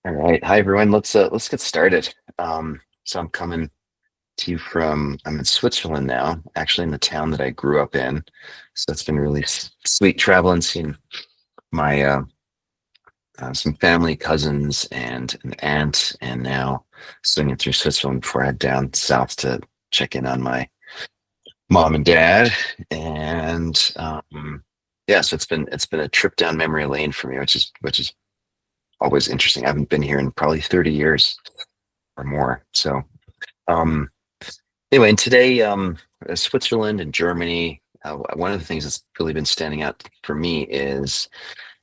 All right. Hi, everyone. Let's get started. So I'm coming to you I'm in Switzerland now, actually in the town that I grew up in. So it's been really sweet traveling, seeing my some family, cousins, and an aunt, and now swinging through Switzerland before I head down south to check in on my mom and dad. And yeah, so it's been a trip down memory lane for me, which is always interesting. I haven't been here in probably 30 years or more. So um, anyway, and today, Switzerland and Germany, one of the things that's really been standing out for me is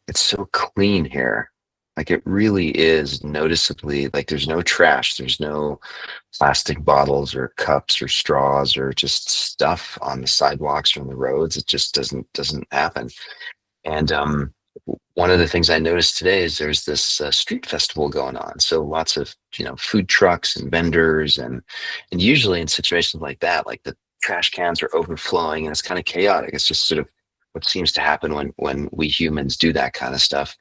it's so clean here. Like it really is noticeably like there's no trash, there's no plastic bottles or cups or straws or just stuff on the sidewalks or on the roads. It just doesn't happen. And one of the things I noticed today is there's this street festival going on. So lots of food trucks and vendors, and usually in situations like that, like the trash cans are overflowing and it's kind of chaotic. It's just sort of what seems to happen when we humans do that kind of stuff.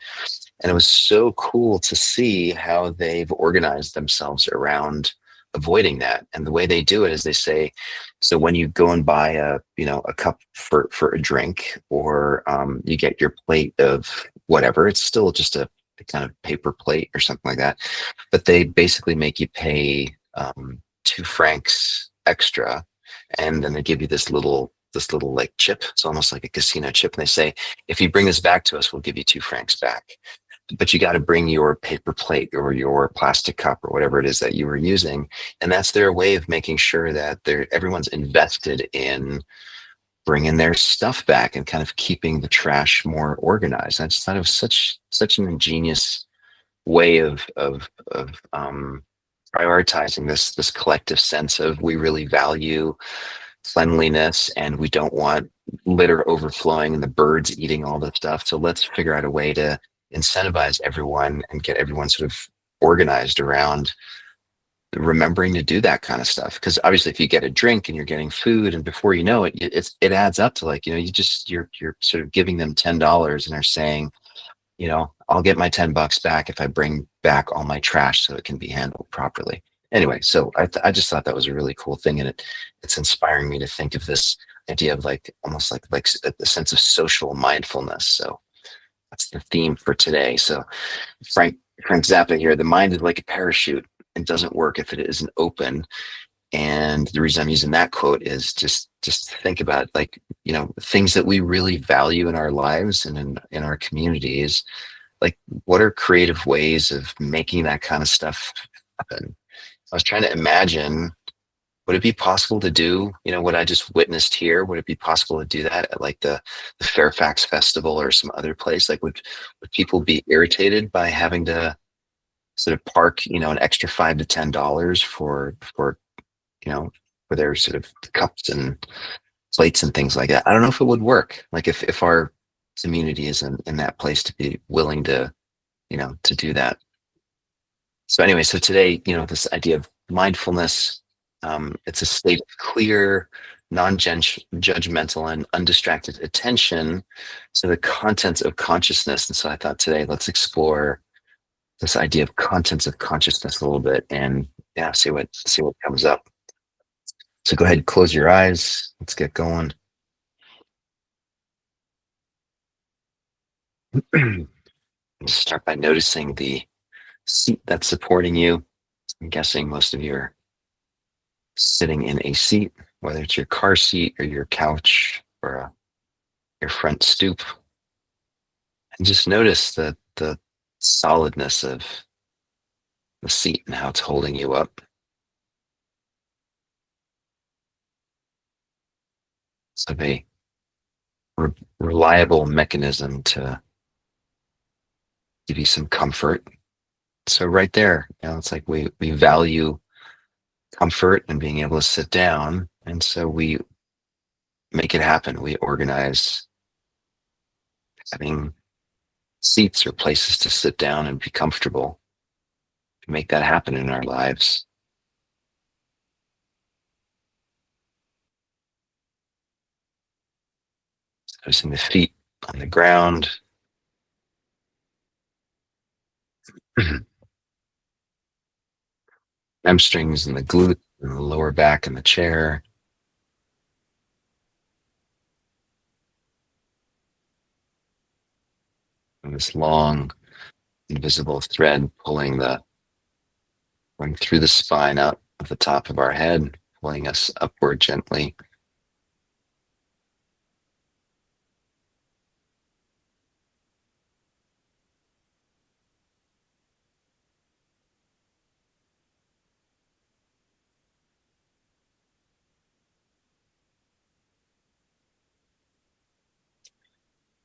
And it was so cool to see how they've organized themselves around avoiding that. And the way they do it is they say, so when you go and buy a cup for a drink, or you get your plate of whatever, it's still just a kind of paper plate or something like that. But they basically make you pay 2 francs extra, and then they give you this little like chip. It's almost like a casino chip, and they say, if you bring this back to us, we'll give you 2 francs back. But you got to bring your paper plate or your plastic cup or whatever it is that you were using, and that's their way of making sure that everyone's invested in bringing their stuff back and kind of keeping the trash more organized. I just thought it was such an ingenious way of prioritizing this collective sense of we really value cleanliness and we don't want litter overflowing and the birds eating all the stuff. So let's figure out a way to incentivize everyone and get everyone sort of organized around remembering to do that kind of stuff. Because obviously, if you get a drink and you're getting food, and before you know it, it adds up to like you're sort of giving them $10 and they're saying, I'll get my $10 back if I bring back all my trash so it can be handled properly. Anyway, so I just thought that was a really cool thing, and it's inspiring me to think of this idea of like almost like a sense of social mindfulness. So that's the theme for today. So Frank Frank Zappa here. The mind is like a parachute. It doesn't work if it isn't open. And the reason I'm using that quote is just think about like things that we really value in our lives and in our communities. Like, what are creative ways of making that kind of stuff happen? I was trying to imagine, would it be possible to do, what I just witnessed here? Would it be possible to do that at like the Fairfax Festival or some other place? Like, would people be irritated by having to sort of park, an extra $5 to $10 for you know, for their sort of cups and plates and things like that? I don't know if it would work. Like if our community is in that place to be willing to do that. So anyway, so today, this idea of mindfulness, it's a state of clear, non-judgmental and undistracted attention to the contents of consciousness. And so I thought today, let's explore this idea of contents of consciousness a little bit and yeah, see what comes up. So go ahead, close your eyes. Let's get going. Just start by noticing the seat that's supporting you. I'm guessing most of you are sitting in a seat, whether it's your car seat or your couch or your front stoop. And just notice the solidness of the seat and how it's holding you up. So a reliable mechanism to give you some comfort. So right there, it's like we value comfort and being able to sit down. And so we make it happen. We organize having seats or places to sit down and be comfortable to make that happen in our lives. Noticing the feet on the ground. hamstrings and the glute and the lower back in the chair. And this long invisible thread going through the spine out of the top of our head, pulling us upward gently.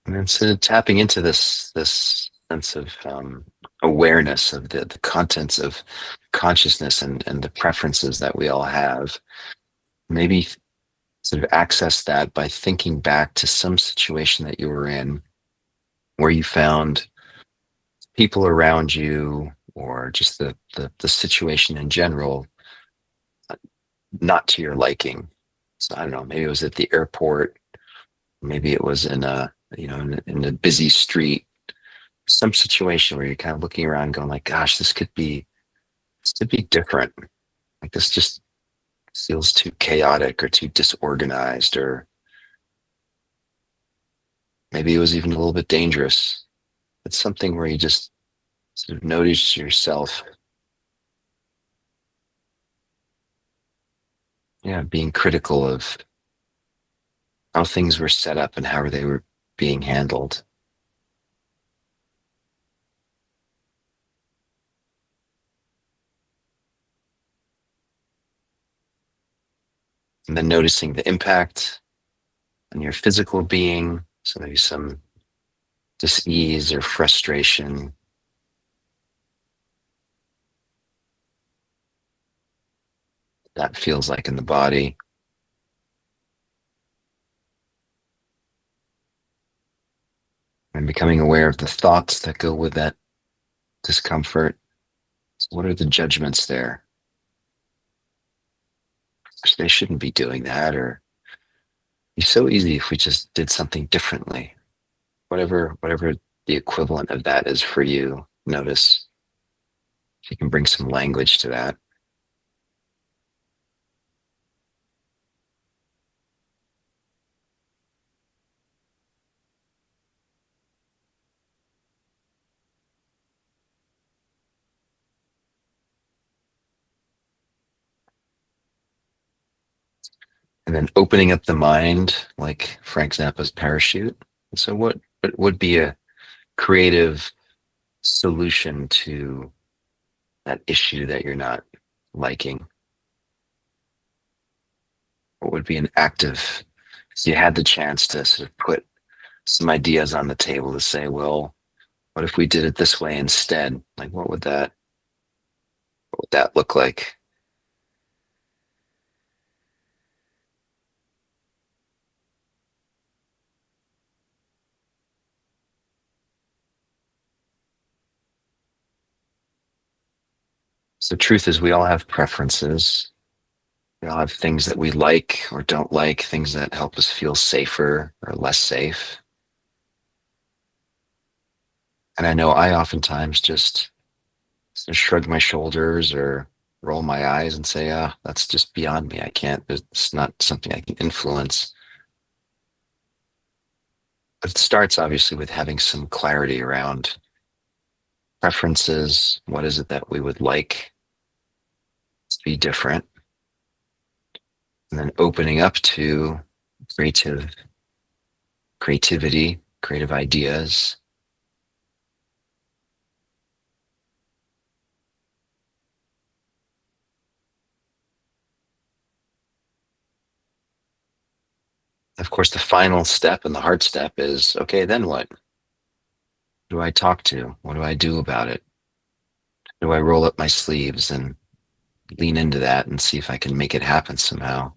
And then sort of tapping into this sense of awareness of the contents of consciousness and the preferences that we all have. Maybe sort of access that by thinking back to some situation that you were in where you found people around you or just the situation in general not to your liking. So I don't know, maybe it was at the airport, maybe it was in in a busy street, some situation where you're kind of looking around going like, gosh, this could be different. Like this just feels too chaotic or too disorganized, or maybe it was even a little bit dangerous. It's something where you just sort of notice yourself, yeah, being critical of how things were set up and how they were being handled. And then noticing the impact on your physical being. So maybe some dis-ease or frustration that feels like in the body. And becoming aware of the thoughts that go with that discomfort. So what are the judgments there? They shouldn't be doing that, or it'd be so easy if we just did something differently. Whatever the equivalent of that is for you, notice if you can bring some language to that. And then opening up the mind, like Frank Zappa's parachute. So what would be a creative solution to that issue that you're not liking? What would be an active, if you had the chance to sort of put some ideas on the table to say, well, what if we did it this way instead? Like what would that look like? So truth is we all have preferences. We all have things that we like or don't like, things that help us feel safer or less safe. And I know I oftentimes just sort of shrug my shoulders or roll my eyes and say, ah, that's just beyond me. I can't, it's not something I can influence. But it starts obviously with having some clarity around preferences. What is it that we would like to be different? And then opening up to creative creativity, creative ideas. Of course, the final step and the hard step is, okay, then what? Who do I talk to? What do I do about it? Do I roll up my sleeves and lean into that and see if I can make it happen somehow?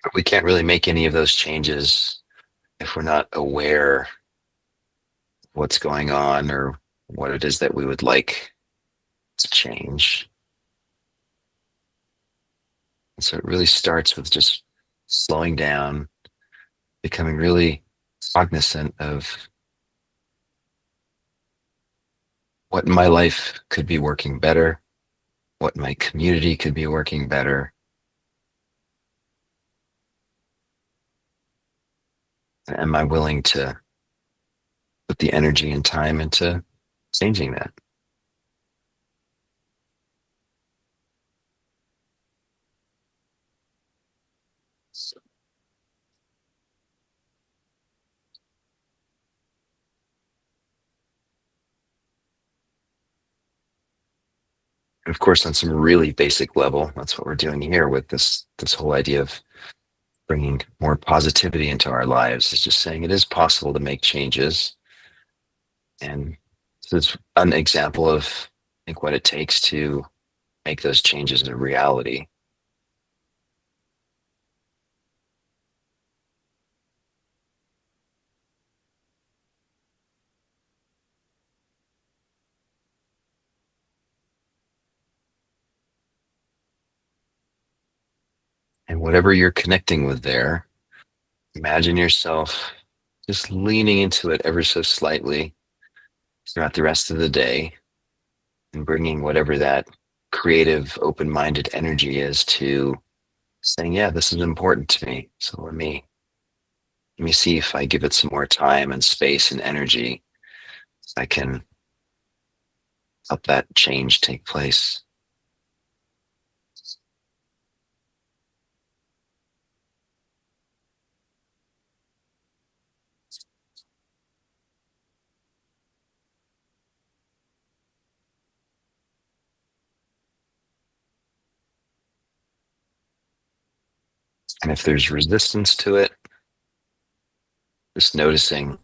But we can't really make any of those changes if we're not aware what's going on or what it is that we would like to change. And so it really starts with just slowing down, becoming really cognizant of what in my life could be working better, what my community could be working better. Am I willing to put the energy and time into changing that? And of course, on some really basic level, that's what we're doing here with this whole idea of bringing more positivity into our lives. Is just saying it is possible to make changes, and this is an example of I think what it takes to make those changes a reality. And whatever you're connecting with there, imagine yourself just leaning into it ever so slightly throughout the rest of the day and bringing whatever that creative, open minded energy is to saying, yeah, this is important to me. So let me see if I give it some more time and space and energy, I can help that change take place. And if there's resistance to it, just noticing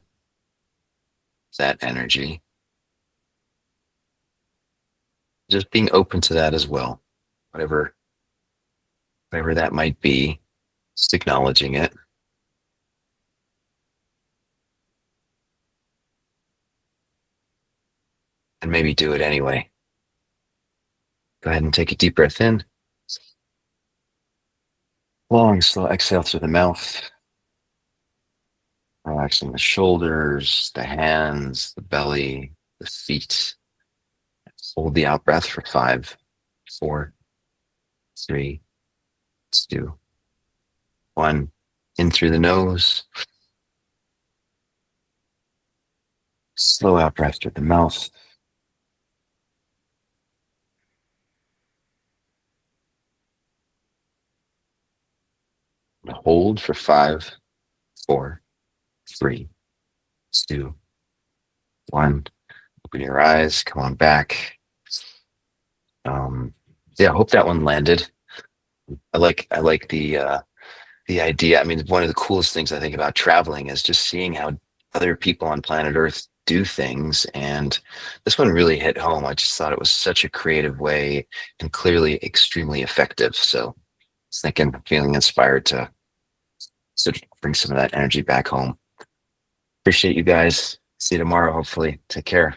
that energy, just being open to that as well. Whatever whatever that might be, just acknowledging it and maybe do it anyway. Go ahead and take a deep breath in. Long, slow exhale through the mouth, relaxing the shoulders, the hands, the belly, the feet. Hold the out breath for 5, 4, 3, 2, 1. In through the nose, slow out breath through the mouth. Hold for 5, 4, 3, 2, 1. Open your eyes, come on back. Um, yeah, I hope that one landed. I like the idea. I mean, one of the coolest things I think about traveling is just seeing how other people on planet Earth do things. And this one really hit home. I just thought it was such a creative way and clearly extremely effective. So I was thinking, feeling inspired to bring some of that energy back home. Appreciate you guys. See you tomorrow, hopefully. Take care.